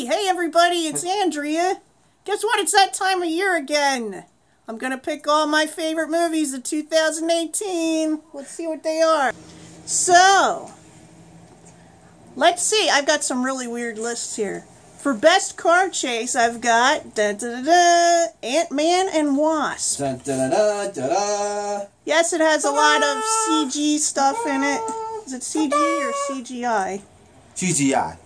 Hey everybody, it's Andrea. Guess what? It's that time of year again. I'm gonna pick all my favorite movies of 2018. Let's see what they are. So, let's see. I've got some really weird lists here. For best car chase, I've got Ant-Man and Wasp. Dun, dun, dun, dun, dun. Yes, it has a lot of CG stuff in it. Is it CG or CGI? CGI.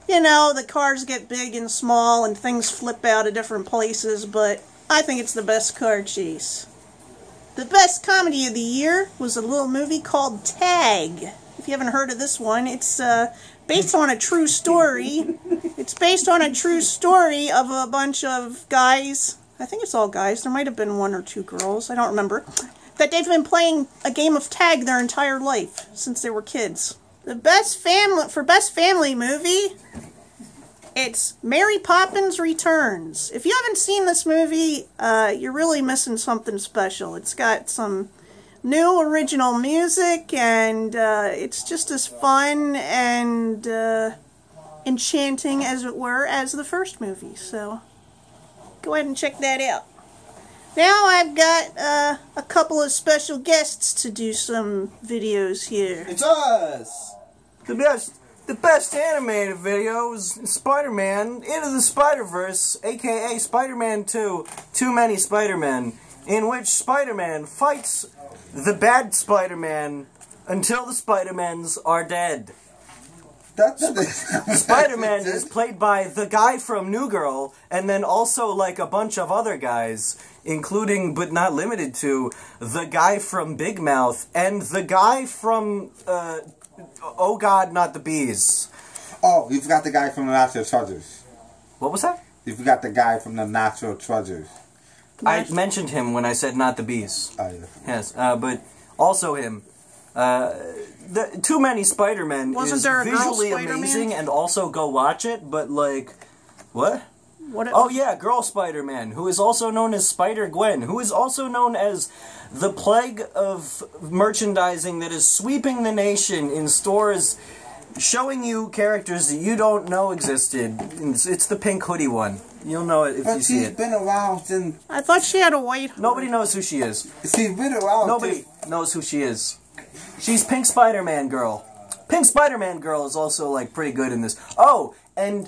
You know, the cars get big and small and things flip out of different places, but I think it's the best car chase. The best comedy of the year was a little movie called Tag. If you haven't heard of this one, it's based on a true story. It's based on a true story of a bunch of guys. I think it's all guys. There might have been one or two girls. I don't remember. That they've been playing a game of tag their entire life since they were kids. The best family movie, it's Mary Poppins Returns. If you haven't seen this movie, you're really missing something special. It's got some new original music, and it's just as fun and enchanting, as it were, as the first movie. So go ahead and check that out. Now I've got a couple of special guests to do some videos here. It's us! The best animated video is Spider-Man Into the Spider-Verse, aka Spider-Man 2, Too Many Spider-Men, in which Spider-Man fights the bad Spider-Man until the Spider-Mans are dead. Spider-Man is played by the guy from New Girl, and then also like a bunch of other guys, including but not limited to the guy from Big Mouth and the guy from Oh God, Not the Bees. Oh, you forgot the guy from the Natural Treasures. What was that? You forgot the guy from the Natural Treasures. I mentioned him when I said Not the Bees. Oh, yeah. Yes, but also him. The Too Many Spider-Men is visually amazing, and also go watch it, but like, what? Oh yeah, Girl Spider-Man, who is also known as Spider-Gwen, who is also known as the plague of merchandising that is sweeping the nation in stores, showing you characters that you don't know existed. It's the pink hoodie one. You'll know it if you see it. But she's been around since... I thought she had a white hood. Nobody knows who she is. She's been around. Nobody knows who she is. She's Pink Spider-Man Girl. Pink Spider-Man Girl is also, like, pretty good in this. Oh, and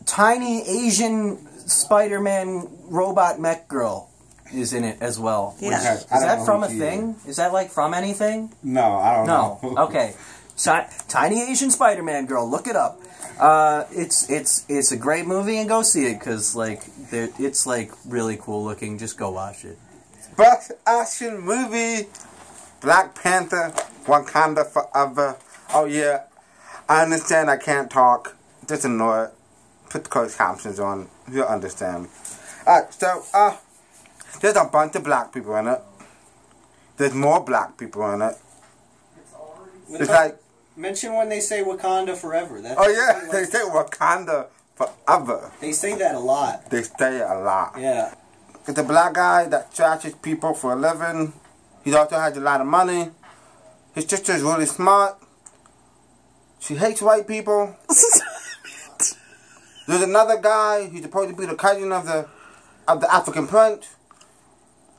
tiny Asian Spider-Man robot mech girl is in it as well. Yeah. Is that from a thing? Is that, like, from anything? No, I don't know. No. Okay. Tiny Asian Spider-Man Girl. Look it up. It's a great movie, and go see it, because, like, it's, like, really cool looking. Just go watch it. Best action movie... Black Panther, Wakanda Forever. Oh yeah, I understand I can't talk. Just ignore it. Put the closed captions on. You'll understand. Alright, so, there's a bunch of black people in it. There's more black people in it. It's like... Mention when they say Wakanda Forever. That's they say Wakanda Forever. They say that a lot. They say it a lot. Yeah. It's a black guy that trashes people for a living. He also has a lot of money. His sister's really smart. She hates white people. There's another guy who's supposed to be the cousin of the African prince.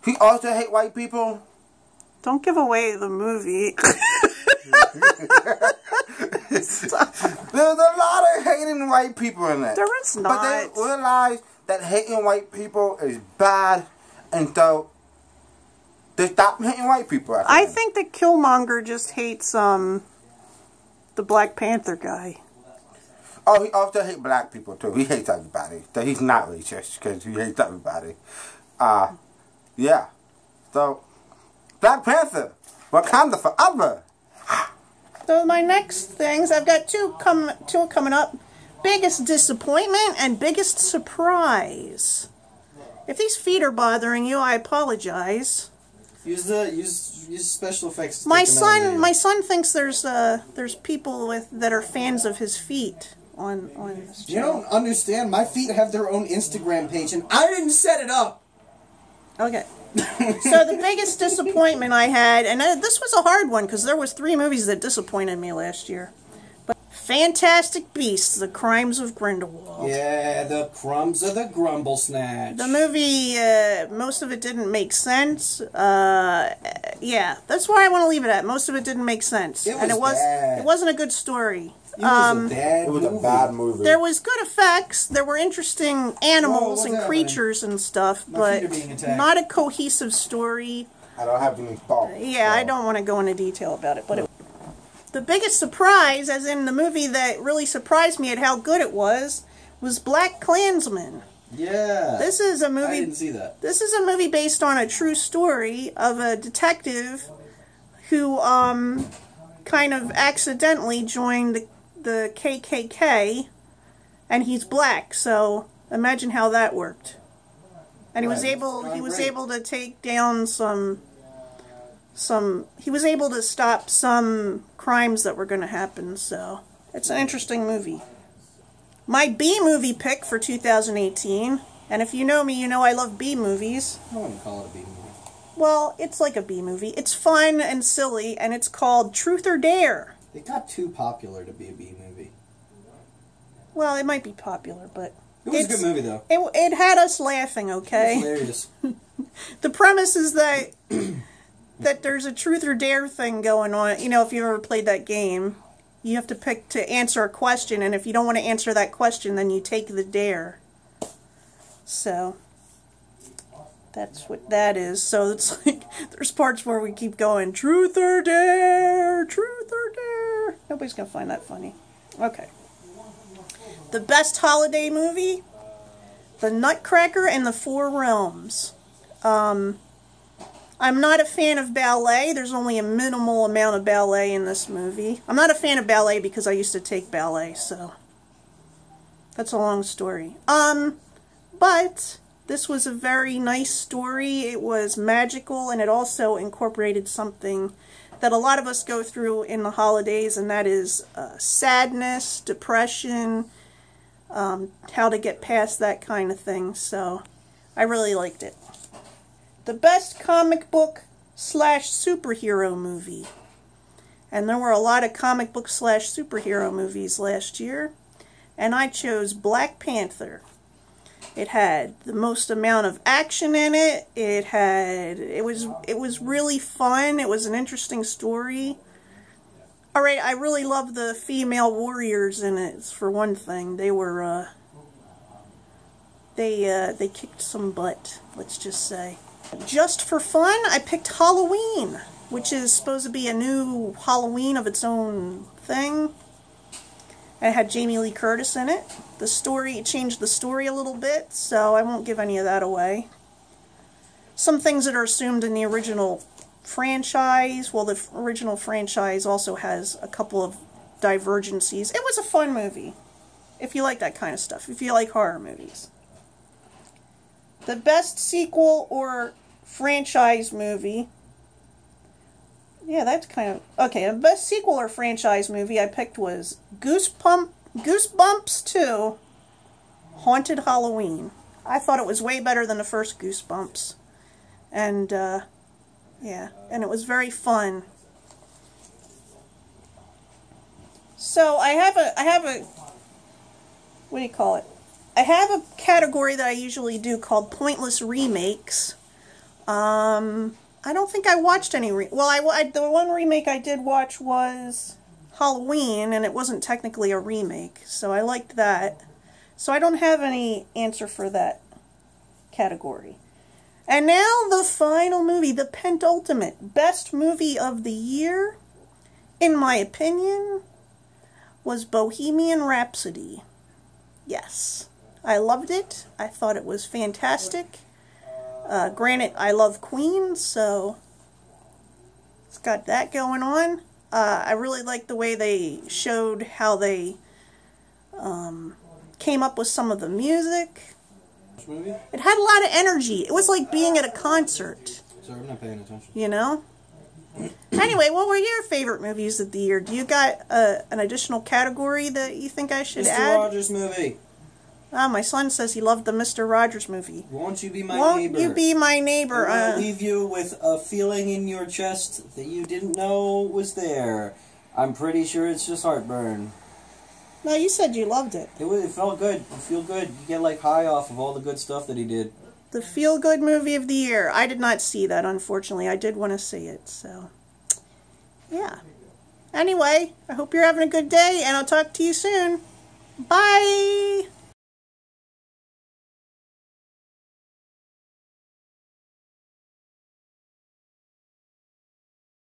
He also hates white people. Don't give away the movie. There's a lot of hating white people in it. There is not. But they realize that hating white people is bad, and so they stop hating white people. I think that Killmonger just hates the Black Panther guy. Oh, he also hates black people too. He hates everybody. So he's not racist because he hates everybody. Yeah. So, Black Panther, Wakanda Forever. So my next things, I've got two coming up. Biggest disappointment and biggest surprise. If these feet are bothering you, I apologize. Use special effects. My son thinks there's people that are fans of his feet on this channel. You don't understand. My feet have their own Instagram page, and I didn't set it up. Okay. So the biggest disappointment I had, and this was a hard one because there was 3 movies that disappointed me last year. But Fantastic Beasts: The Crimes of Grindelwald. Yeah, the crumbs of the grumble snatch. The movie, most of it didn't make sense. Yeah, that's where I want to leave it at. Most of it didn't make sense. It was bad. It wasn't a good story. It was a bad movie. There was good effects. There were interesting animals and creatures and stuff, but not a cohesive story. I don't have any thoughts. Yeah, I don't want to go into detail about it, but the biggest surprise, as in the movie that really surprised me at how good it was Black Klansmen. Yeah. This is a movie. I didn't see that. This is a movie based on a true story of a detective who kind of accidentally joined the KKK, and he's black. So imagine how that worked. And he was able to take down he was able to stop some crimes that were going to happen. So it's an interesting movie. My B-movie pick for 2018, and if you know me, you know I love B-movies. I wouldn't call it a B-movie. Well, it's like a B-movie. It's fun and silly, and it's called Truth or Dare. It got too popular to be a B-movie. Well, it might be popular, but it was a good movie, though. It had us laughing, okay? It's hilarious. The premise is that that there's a truth or dare thing going on. You know, if you ever played that game, you have to pick to answer a question, and if you don't want to answer that question, then you take the dare. So that's what that is. So it's like there's parts where we keep going, truth or dare, truth or dare. Nobody's gonna find that funny. Okay. The best holiday movie, The Nutcracker and the Four Realms. I'm not a fan of ballet. There's only a minimal amount of ballet in this movie. I'm not a fan of ballet because I used to take ballet, so that's a long story. But this was a very nice story. It was magical, and it also incorporated something that a lot of us go through in the holidays, and that is sadness, depression, how to get past that kind of thing. So I really liked it. The best comic book / superhero movie. And there were a lot of comic book / superhero movies last year. And I chose Black Panther. It had the most amount of action in it. It was really fun. It was an interesting story. Alright, I really love the female warriors in it, for one thing. They were, they kicked some butt, let's just say. Just for fun, I picked Halloween, which is supposed to be a new Halloween of its own thing. It had Jamie Lee Curtis in it. The story, it changed the story a little bit, so I won't give any of that away. Some things that are assumed in the original franchise, well, the original franchise also has a couple of divergencies. It was a fun movie, if you like that kind of stuff, if you like horror movies. The best sequel or franchise movie. Yeah, that's kind of... Okay, the best sequel or franchise movie I picked was Goosebumps 2, Haunted Halloween. I thought it was way better than the first Goosebumps. And, yeah, and it was very fun. So, I have a... What do you call it? I have a category that I usually do called Pointless Remakes. I don't think I watched any... the one remake I did watch was Halloween, and it wasn't technically a remake, so I liked that. So I don't have any answer for that category. And now the final movie, the penultimate best movie of the year, in my opinion, was Bohemian Rhapsody. Yes. I loved it. I thought it was fantastic. Granted, I love Queen, so it's got that going on. I really liked the way they showed how they came up with some of the music. Which movie? It had a lot of energy. It was like being at a concert. Sorry, I'm not paying attention. You know? Anyway, what were your favorite movies of the year? Do you got an additional category that you think I should add? Mr. Rogers movie. Oh, my son says he loved the Mr. Rogers movie. Won't you be my neighbor? Won't you be my neighbor? I'll leave you with a feeling in your chest that you didn't know was there. I'm pretty sure it's just heartburn. No, you said you loved it. It felt good. You feel good. You get like high off of all the good stuff that he did. The feel-good movie of the year. I did not see that, unfortunately. I did want to see it, so... yeah. Anyway, I hope you're having a good day, and I'll talk to you soon. Bye!